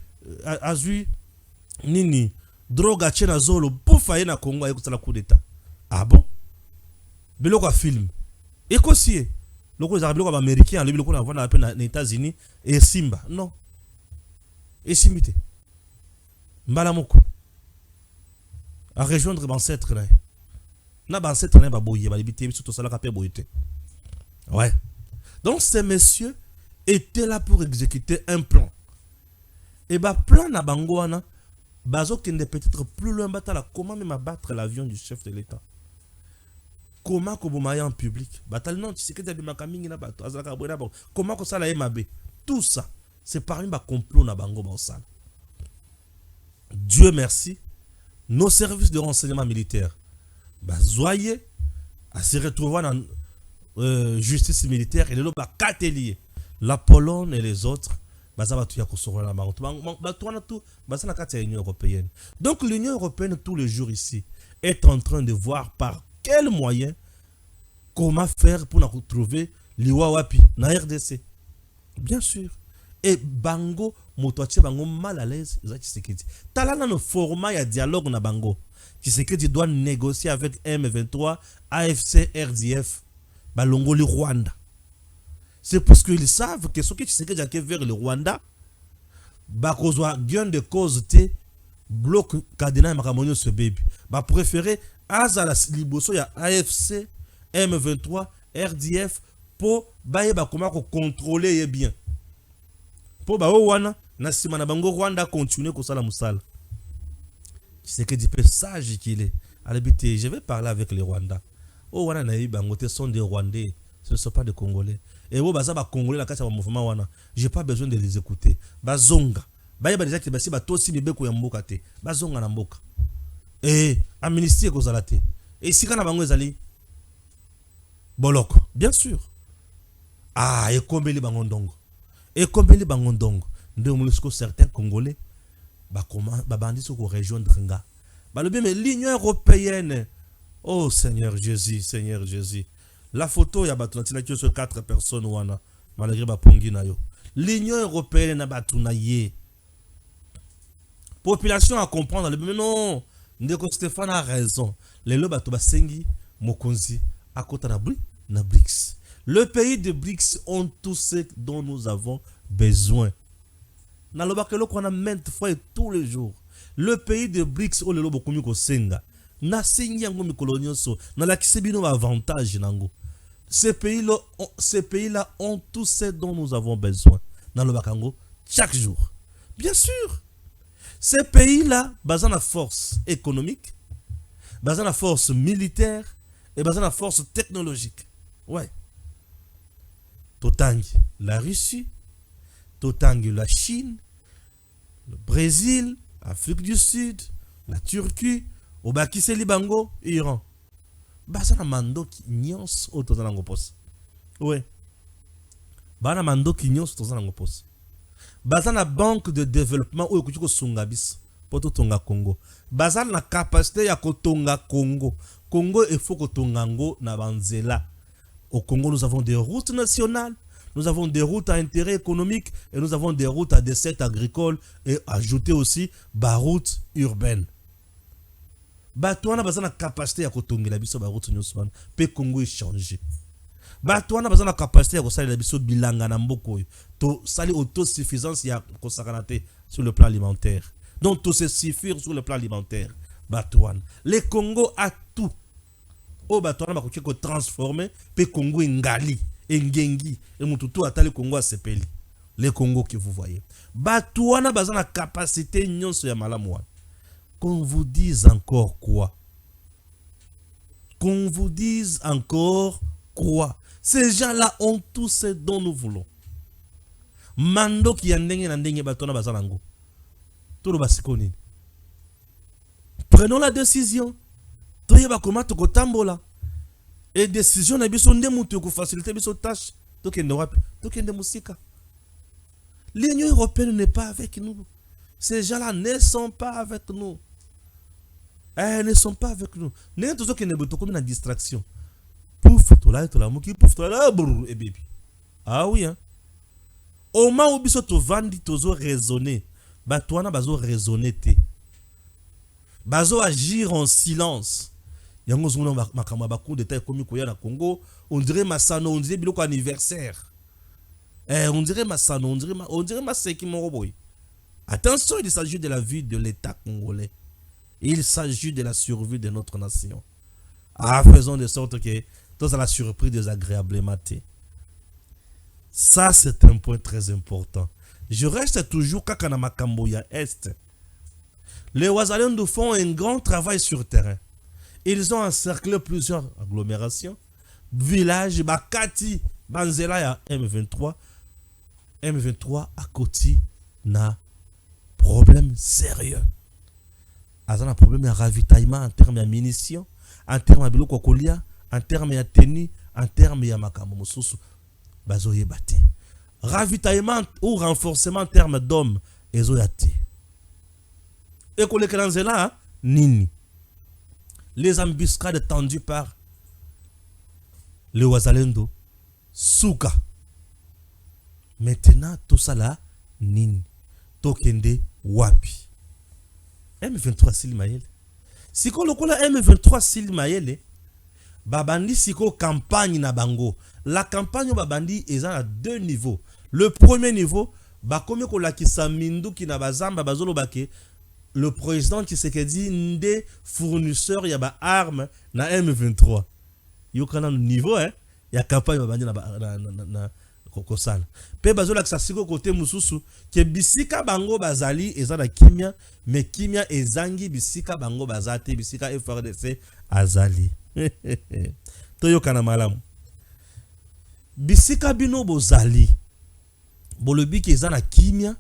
Speaker 3: nini droga chena zolo pufa na Congo ayeko sala coup d'état. Ah bon? Biloko film. Et aussi, loko za biloko américain, le biloko na vona à peine aux États-Unis et Simba. Non. Et Simite. Mbala moko. À rejoindre ancêtre là. Na ancêtre là ba boye ba libité surtout ça la capé boyete. Ouais. Donc ces messieurs étaient là pour exécuter un plan. Et bah plan na bango wana bazo kende peut-être plus loin batala comment même abattre l'avion du chef de l'État. Comment kobomaya en public. Batal non, tu sais que tu as makamingi na bato azaka boyena ba. Comment ko sala mabe. Tout ça, c'est parmi ba complot na bango ba osala. Dieu merci, nos services de renseignement militaire zoyer à se retrouver dans justice militaire et le ba katelier la Pologne et les autres l'Union européenne. Donc l'Union européenne tous les jours ici est en train de voir par quel moyen comment faire pour nous retrouver l'Iwa wapi na RDC. Bien sûr. Et bango motoache bango mal à l'aise za Tshisekedi. Talana no format ya dialogue na bango. Tshisekedi doit négocier avec M23, AFC, RDF, balongo le Rwanda. C'est parce qu'ils savent que ce que Tshisekedi a vers le Rwanda, bakozwa gain de cause te bloc Kadena Makamonyo ce bébé. Ba préférer azala liboso ya AFC, M23, RDF pour baye ba comment contrôler bien. Pour ba wana na sima na bango Rwanda continuer ko sala musala. Tshisekedi peut sage qu'il est. Alébité, je vais parler avec les Rwandais. Oh wana na yi bango te sont des Rwandais, ce ne sont pas des Congolais. Et vous baza ba Congolais la kasa ba mouvement wana, j'ai pas besoin de les écouter. Bazonga. Baye ba déjà que basi ba tosi mibeko ya mboka te. Bazonga na mboka. Et amnistie ko zalate. Et si kana bango ezali boloko, bien sûr. Ah, et kombeli bango ndongo. Et kombeli bango ndongo. Nde mulusiko certains Congolais ba bandi soko rejoindre nga. Ba le bien mais l'Union européenne. Oh Seigneur Jésus, Seigneur Jésus. La photo ya batunatila qui sur 4 personnes wana malgré ba pongi na yo. L'Union européenne na batuna ye. Population à comprendre le mais non, ndeko Stéphane a raison. Les lo bato basengi mokonzi à côté na BRICS. Le pays de BRICS ont tout ce dont nous avons besoin. Na lo bakelo qu'on a maintes fois et tous les jours. Le pays de BRICS o le lo bokomi ko senga. Na sengi yango mikolonio so na la kisebino avantage nango. Ces pays-là ont tout ce dont nous avons besoin dans le Bakango chaque jour. Bien sûr. Ces pays-là, basant la force économique, basant la force militaire et basant la force technologique. Ouais. Totangi, la Russie, Totangi, la Chine, le Brésil, l'Afrique du Sud, la Turquie, Obakiseli Bango, Iran. Bana mando ki nyons o tozana ngopos. Ouais. Bana mando ki nyons tozana ngopos. Bazana banque de développement o kuchiko sungabis poto tonga Congo. Bazana na capacité ya kotonga Congo. Congo il faut kotonga ngo na banzela. Au Congo nous avons des routes nationales, nous avons des routes à intérêt économique et nous avons des routes à dessert agricole et ajouter aussi ba routes urbaines. Batouana bazana capacité ya kotongela biso ba route nyosman pe Congo échanger. Batouana bazana capacité ya kosalela biso bilanga na mboko to sali autosuffisance ya kosakanate sur le plan alimentaire. Donc tout se suffire sur le plan alimentaire. Batouana. Le Congo a tout. O Batouana ba ko transformer pe Congo ngali, engengi et mututu atali Congo a sepeli. Le Congo que vous voyez. Batouana bazana capacité nyonso ya malamu. Qu'on vous dise encore quoi? Qu'on vous dise encore quoi? Ces gens-là ont tout ce dont nous voulons. Mando qui a ndenge na ndenge batona bazalango. Tolo basikoni. Prenons la décision. Toyeba koma tokotambola. Et décision na biso nde mutu ko faciliter biso tâche. Tokende wapi? Tokende musika. L'Union européenne n'est pas avec nous. Ces gens-là ne sont pas avec nous. Ils ne sont pas avec nous. Nous sommes comme une distraction. Pouf, tu l'as, tu l'as, pouf, tu l'as, et bébé. Ah oui, hein. Au moment où tu vendis, tu as raisonné. Bah, toi, tu as raisonné. Bazo agir en silence. yango zuna makamba ba coup d'état comme koya na Congo, on dirait Masano, on dirait biloko anniversaire. On dirait Masano, on dirait Maseki Moroboy. Attention, il s'agit de la vie de l'État congolais. Il s'agit de la survie de notre nation. Faisons de sorte que tous à la surprise désagréablement. Ça, c'est un point très important. Je reste toujours Kakana Makamboya Est. Les Wazalendo font un grand travail sur terrain. Ils ont encerclé plusieurs agglomérations, villages, Bakati, Banzela ya M23. M23 à côté na problème sérieux. Azana problème de ravitaillement en termes de munitions, en termes de biloko kolia, en termes de tenue, en termes de makambo mosusu bazoye bate. Ravitaillement ou renforcement en termes d'hommes ezoyate. Et que les Kranzela nini. Les embuscades tendues par les Wazalendo Souka. Maintenant tout ça là nini. Tokende wapi. M23 Silimayele. Siko lokola M23 Silimayele. Babandi siko campagne na bango. La campagne babandi est à deux niveaux. Le premier niveau, bakomi ko lakisa mindu ki na bazamba bazolo bake. Le président Tshisekedi nde fournisseur ya ba armes na M23. Yo kana niveau ya campagne babandi na kokosala. Pe bazola kisa siko kote mususu ke bisika bango bazali eza na kimia, mais kimia ezangi bisika bango bazate bisika FRDC azali. Toyo kana malamu. Bisika bino bozali. Bolobi ki eza na kimia.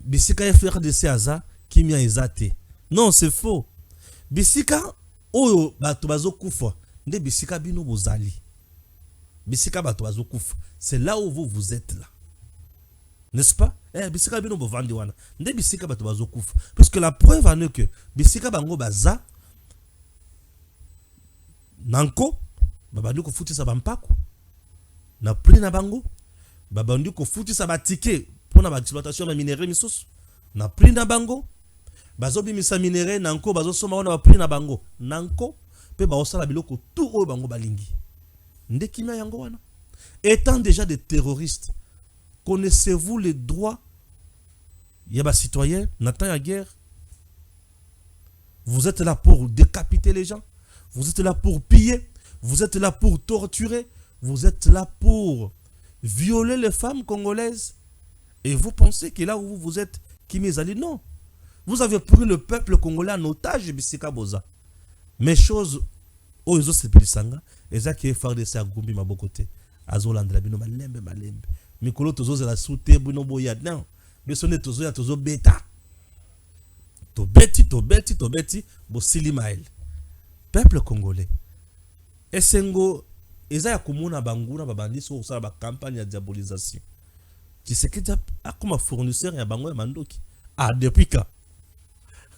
Speaker 3: Bisika FRDC aza kimia ezate. Non, c'est faux. Bisika oyo bato bazokufa nde bisika bino bozali. Bisika bato bazokufa. C'est là où vous êtes là. N'est-ce pas? Bisika bino bovandi wana. Nde bisika bato bazokufa. Parce que la preuve en est que bisika bango baza nanko babandi ko futisa bampako. Na prix na bango babandi ko futisa batike pour na exploitation de minerais misusu. Na prix na bango bazobi misa minerais nanko bazosoma wana ba prix na bango. Nanko pe ba osala biloko tout oyo bango balingi. Nde kimia yango wana. Étant déjà des terroristes, connaissez-vous les droits yaba citoyens n'attend la guerre? Vous êtes là pour décapiter les gens. Vous êtes là pour piller. Vous êtes là pour torturer. Vous êtes là pour violer les femmes congolaises. Et vous pensez que là où vous êtes, Kimizali, non. Vous avez pris le peuple congolais en otage, Bissika Boza. Mais chose, oh, ils ont se pélisanga. Et ça qui est FARDC à Gumbi Mabokote. Azolandra bino malembe malembe. Mikolo tozo la soute bino boya. Non. Mais sonne tozo ya tozo beta. To beti, bo sili mael. Peuple congolais. Esengo, eza ya kumuna banguna babandi so usala ba campagne de diabolisation. Tshisekedi a comme fournisseur ya bango ya mandoki. Depuis quand?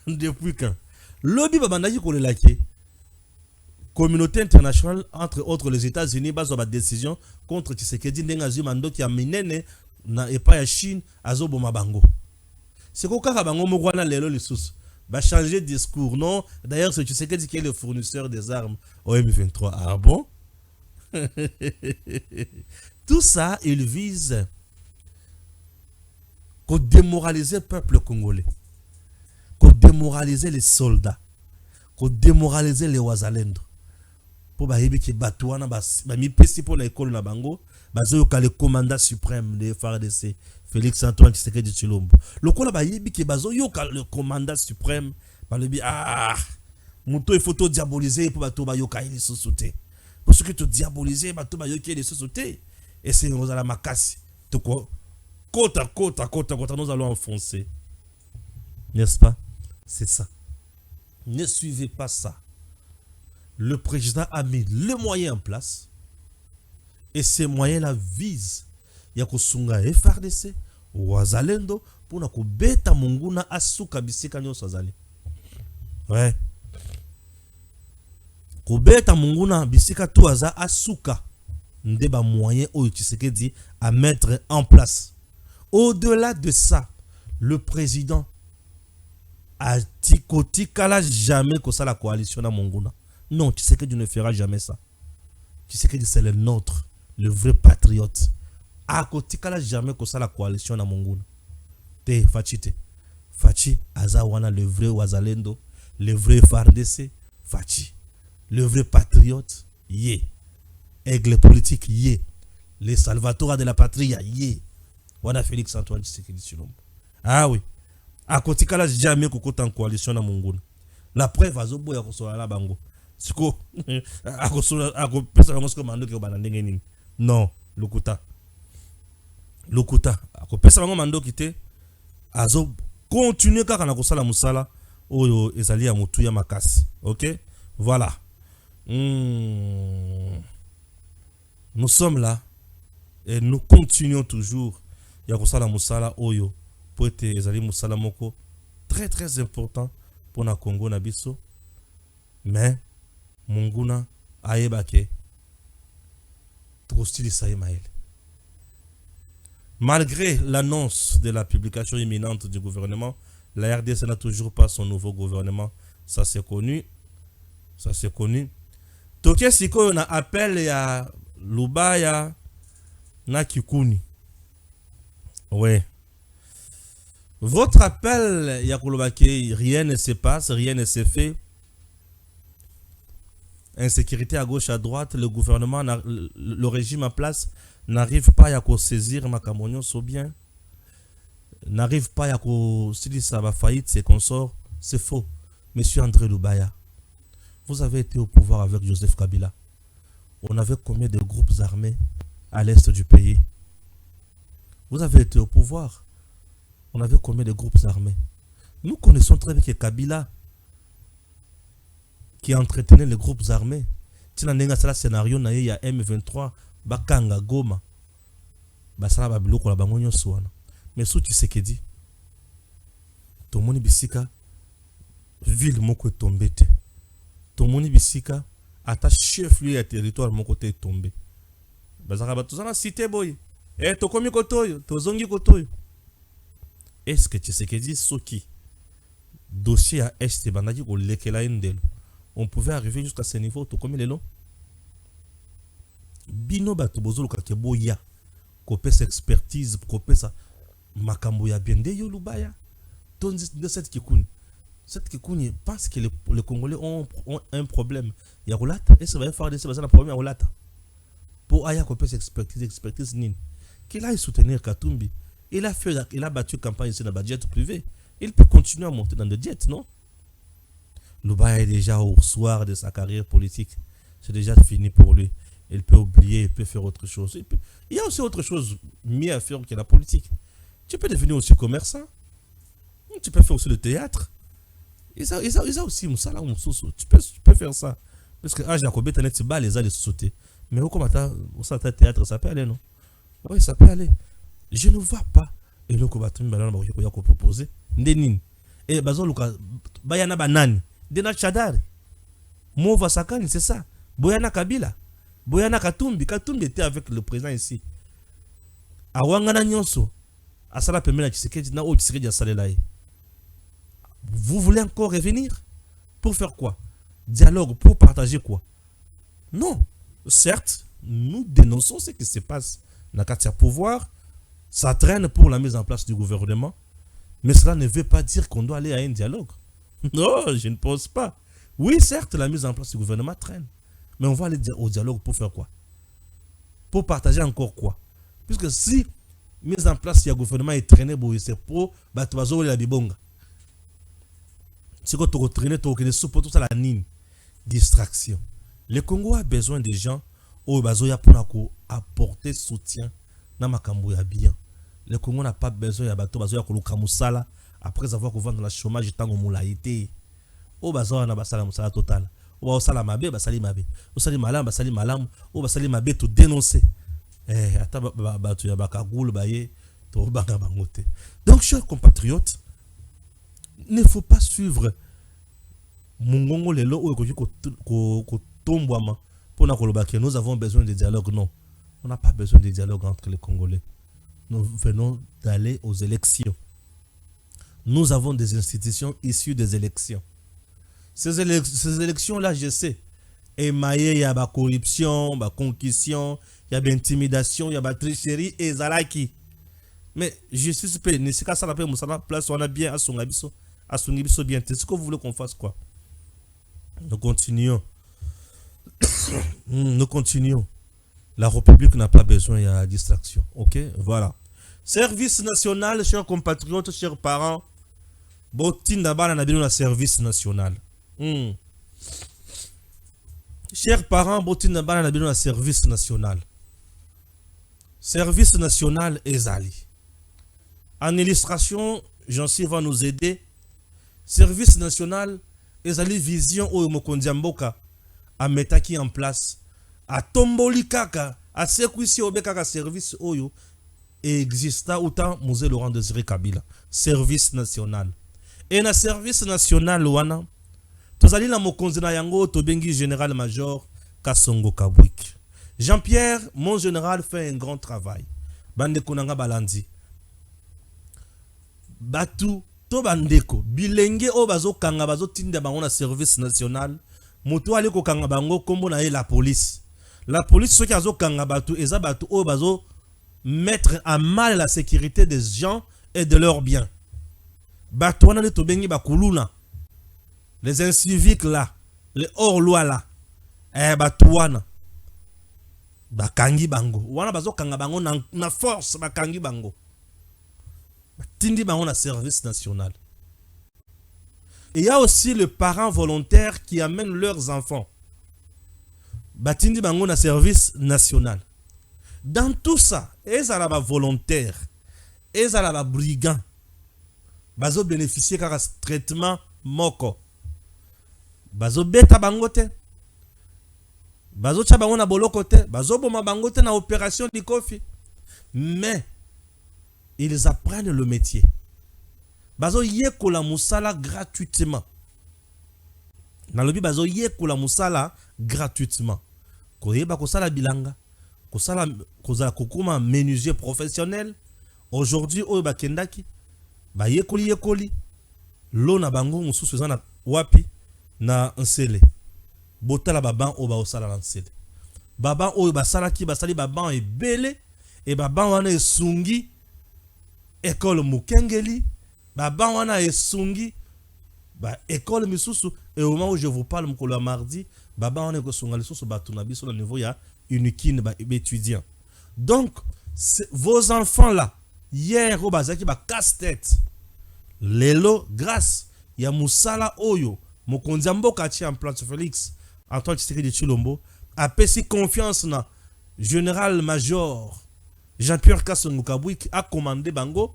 Speaker 3: Depuis quand? Lobby babandaki kolelaki. Communauté internationale, entre autres les États-Unis, base de décision contre Tshisekedi ndengazi mandoki ya minene na epa ya Chine azobo mabango. C'est quoi kaka bango mokwana lelo lisusu. Va changer de discours, non? D'ailleurs, c'est Tshisekedi qui est le fournisseur des armes au M23. Ah bon? Tout ça, il vise qu'à démoraliser le peuple congolais, qu'à démoraliser les soldats, qu'à démoraliser les Wazalendo. Pour bahibi ki batouana ba mi pesi pour l'école na bango, bazoyoka le commandant suprême de FARDC, Félix Antoine Tshisekedi Tshilombo. Lokola bahibi ki bazoyoka le commandant suprême, balobi muto il faut to diaboliser pour bato bayoka ili sosote. Parce que to diaboliser bato bayoka ili sosote et c'est nous à la makasi. To quoi côte à côte nous allons enfoncer. N'est-ce pas? C'est ça. Ne suivez pas ça. Le président a mis les moyens en place et ces moyens-là visent Yakosunga FRDC, Wazalendo, pour na kubeta munguna asuka bisika nyonso azali. Ouais. Kubeta munguna bisika tu aza asuka ndeba moyen oyo Tshisekedi à mettre en place. Au-delà de ça, le président Atikotikala jamais que ça la coalition na Monguna. Non, tu sais que tu ne feras jamais ça. Tu sais que c'est le nôtre, le vrai patriote. Akotikala jamais que ça la coalition na Monguna. Te Fachite. Fachi Azawana le vrai Wazalendo, le vrai FARDC, Fachi. Le vrai patriote, yé. Aigle politique, yé. Les Salvatore de la patrie, yé. Wana Félix Antoine Tshisekedi Tshilombo. Ah oui. Akotikala jamais kokota en coalition na Monguna. La preuve azobo ya kosola la bango. Siko akosola akopesa bango siko mando ke bana ndenge nini. Non, lokuta. Akopesa bango mando kite azo continuer kaka na kosala musala oyo ezali ya mutu ya makasi. OK? Voilà. Nous sommes là et nous continuons toujours ya kosala musala oyo pour être ezali musala moko très très important pour na Congo na biso, mais Monguna ayebake tokosilisa Maël. Malgré l'annonce de la publication imminente du gouvernement, la RDC n'a toujours pas son nouveau gouvernement. Ça c'est connu. Toke siko na appel ya Lubaya na Kikuni. Ouais. Votre appel, Yakoulobake, rien ne se passe, rien ne se fait. Insécurité à gauche, à droite, le gouvernement, le régime en place n'arrive pas à saisir Makamonio Sobien, n'arrive pas à saisir sa faillite, ses consorts. C'est faux. Monsieur André Lubaya, vous avez été au pouvoir avec Joseph Kabila. On avait combien de groupes armés à l'est du pays? Vous avez été au pouvoir. On avait combien de groupes armés? Nous connaissons très bien que Kabila, qui entretenait les groupes armés, si on a un scénario, il y a M23, Bakanga, Goma, Basala Babiloko, la Bangonyo Souana. Mais sous Tshisekedi, Tomoni Bisika, ville moko est tombée. Tomoni Bisika, ata chef-lieu à territoire moko est tombé. Basala Batuzana cité boy. Tokomi Kotoyo, Tozongi Kotoyo. Est-ce que Tshisekedi Soki, dossier à Est, Bandaki ou Lekela Indelo, on pouvait arriver jusqu'à ce niveau, Tokomi Lelo? Bino Batobozolo Kakeboya, Kopesa expertise, Kopesa Makamboya Biende Yo Lubaya. De cette Kikouni. Cette Kikouni pense que les Congolais ont un problème. Il y a Rolata. Est-ce que va faire des choses un problème à Rolata? Pour Aya Kopesa expertise Nin. Qu'il aille soutenir Katumbi. Il a battu campagne ici dans le jet privé. Il peut continuer à monter dans le jet, non? Lubaya est déjà au soir de sa carrière politique. C'est déjà fini pour lui. Il peut oublier, il peut faire autre chose. Il y a aussi autre chose mieux à faire que la politique. Tu peux devenir aussi commerçant. Tu peux faire aussi le théâtre. Ils ont aussi Moussala ou Moussoso. Tu peux faire ça. Parce que Jacob est un petit bas, les a sauter. Mais au commentaire, au théâtre, ça peut aller, non? Oui, ça peut aller. Je ne vois pas. Et le combattant, il a proposé. Ndenin. Et Bazon Luka, Bayana Banani. Dena Chadari. Mova Sakani, c'est ça. Boyana Kabila. Boyana Katumbi. Katumbi était avec le président ici. Awangana Nyonso. Asala Pemela Tshisekedi. Na o Tshisekedi Asalelaï. Vous voulez encore revenir? Pour faire quoi? Dialogue, pour partager quoi? Non. Certes, nous dénonçons ce qui se passe dans le pouvoir. Ça traîne pour la mise en place du gouvernement. Mais cela ne veut pas dire qu'on doit aller à un dialogue. Non, je ne pense pas. Oui, certes, la mise en place du gouvernement traîne. Mais on va aller au dialogue pour faire quoi? Pour partager encore quoi? Puisque si mise en place, il y a un gouvernement est traîné, c'est pour Batuazo et la Bibonga. C'est quand tu traînes, tu as tout ça la nine. Distraction. Le Congo a besoin des gens où Bazoya pour apporter soutien dans Makambo ya bien. Le Congo n'a pas besoin de bateau Bazoya Koluka Moussala après avoir couvert dans le chômage tant qu'on l'a été. Au Bazoya na basala Moussala total. Au Basala Mabe, Basali Mabe. Au Sali Malam, Basali Malam. Au Basali Mabe tout dénoncer. Ata Batu ya Bakagoul Baye, to Banga Bangote. Donc, chers compatriotes, il ne faut pas suivre Mongongo Lelo ou Kotombouama pour nous avons besoin de dialogue. Non, on n'a pas besoin de dialogue entre les Congolais. Nous venons d'aller aux élections. nous avons des institutions issues des élections. Ces élections-là, je sais, émaillées, il y a la corruption, la concussion, il y a l'intimidation, il y a la tricherie et zalaki. Mais justice peut, ne pas ça la paix, Moussala, place, on a bien à son abisso bien. C'est ce que vous voulez qu'on fasse quoi? Nous continuons. Nous continuons. La République n'a pas besoin de distraction. Ok, voilà. Service national, chers compatriotes, chers parents. Botin d'abord, on a besoin de service national. Chers parents, botin d'abord, on a besoin de service national. Service national Ezali. En illustration, Jean-Cy va nous aider. Service national Ezali vision au Mokondiamboka a metaki en place. A tomboli kaka, a sekwisi obekaka service oyo exista autant Mosé Laurent Désiré Kabila. Service national. Et na service national wana, tozali na mokonzi na yango tobengi général major Kasongo Kabwik. Jean-Pierre, mon général, fait un grand travail. Bande konanga balandi. Batu to bandeko bilenge o bazo kanga bazo tinda bango na service national. Moto ali ko kanga bango kombo na la police. La police ceux qui azo kanga batu eza batu o bazo mettre à mal la sécurité des gens et de leurs biens. Batu wana to bengi bakuluna. Les inciviques là, les hors loi là. Batu wana bakangi bango. Wana bazo kanga bango na force bakangi bango. Tindi bango na service national. Et il y a aussi les parents volontaires qui amènent leurs enfants. Batindi bango na service national. Dans tout ça, ils ont la volontaire, ils ont la brigand. Bazo bénéficier car traitement moko. Bazo beta bangote. Bazo chabango na bolokote. Bazo boma bangote na opération di kofi. Mais ils apprennent le métier. Bazo yekola musala gratuitement. Nalobi bazo yekola musala gratuitement. Koyeba kosala bilanga. Kosala kozala kokuma menuisier professionnel. Aujourd'hui oyo bakendaki ba yekoli lona bango mususu na wapi na nsele. Botala baban o ba osala na nsele. Baban oyo basalaki basali baban ebele et baban wana esungi école Mukengeli, baban wana esungi ba école misusu et au moment où je vous parle mukolo mardi, baban wana ekosunga lisusu batuna biso na niveau ya unikine ba étudiant. Donc vos enfants là hier au bazaki ba casse-tête. Lelo grâce ya musala oyo mokonzi mboka ti en place Félix Antoine Tshisekedi Tshilombo a pesi confiance na général major Jean-Pierre Kasongo Kabwik a commandé bango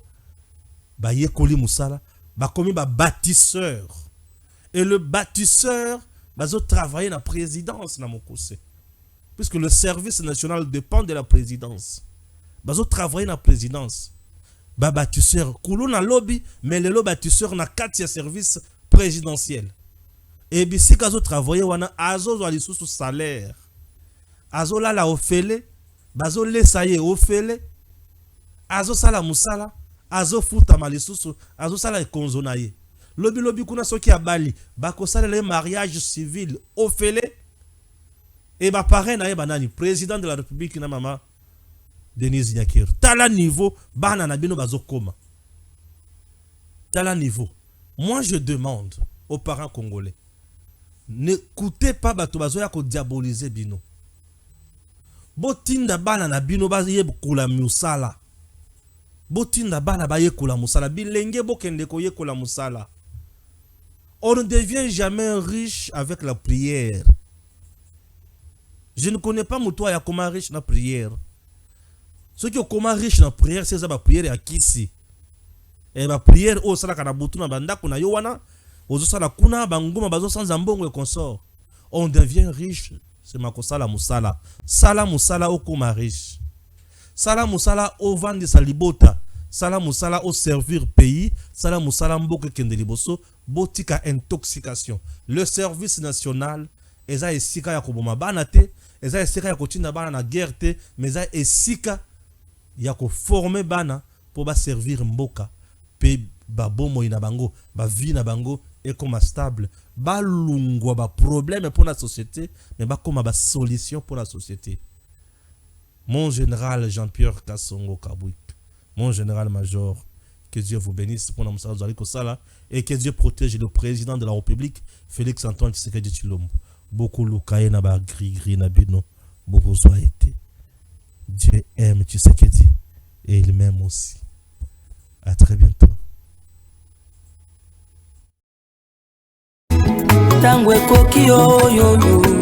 Speaker 3: ba yekoli musala ba komi ba bâtisseur et le bâtisseur bazo travailler na présidence na mokose puisque le service national dépend de la présidence bazo travailler na présidence ba bâtisseur kulo na lobby mais le bâtisseur na kati ya service présidentiel et bisi kazo travailler wana azo zo lisusu salaire azo la ofele bazo lesaye ofele azo sala musala azo futa malisusu azo sala ekonzo na ye lobi kuna soki abali bako sala le mariage civil ofele et ba parrain na ye banani président de la République na mama Denise Nyakero. Tala niveau bana na bino bazo koma. Tala niveau. Moi je demande aux parents congolais, n'écoutez pas bato bazo ya ko diaboliser bino. Botinda bana na bino baye kula musala. Botinda bana baye kula musala bilenge bokende ko ye kula musala. On ne devient jamais riche avec la prière. Je ne connais pas moutoua ya comment riche na prière. Ceux qui ont comment riche na prière, c'est ça ba prière ya kisi. Et ba prière o sala kana butu na banda kuna yo wana, ozo sala kuna bangoma bazo sans ambongo et consort. On devient riche, c'est makosala musala. Sala musala o koma riche. Sala musala o vendre sa libota. Sala musala au servir pays. Sala musala mboke kende liboso. Botika intoxication. Le service national, eza esika ya koboma bana te, eza esika ya kotinda bana na guerre te, mais eza esika ya ko former bana pour ba servir mboka. Pe ba bomo ina bango, ba vie na bango et comme stable, ba lungwa ba problème pour la société, mais ba comme ba solution pour la société. Mon général Jean-Pierre Kassongo Kabouik, mon général-major, que Dieu vous bénisse pour notre salut et que Dieu protège le président de la République, Félix Antoine Tshisekedi Tshilombo. Beaucoup lukaye na ba gris na bino, beaucoup soit été. Dieu aime Tshisekedi et il m'aime aussi. À très bientôt.
Speaker 2: Tangwe koki yo yo yo.